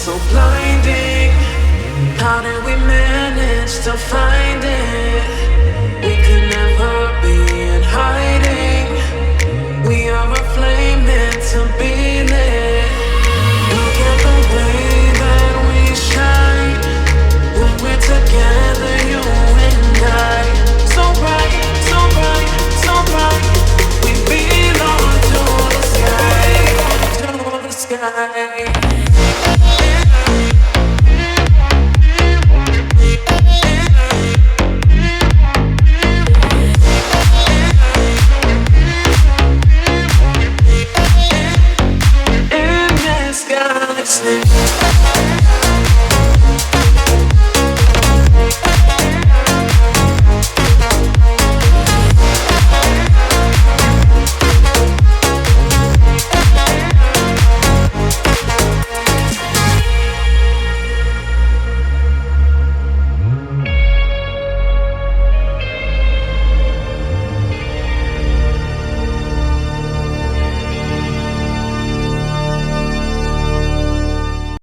so blinding. How did we manage to find it? We could never be in hiding. We are a flame meant to be lit. Look at the way that we shine when we're together, you and I. So bright, so bright, so bright. We belong to the sky, to the sky. In this galaxy.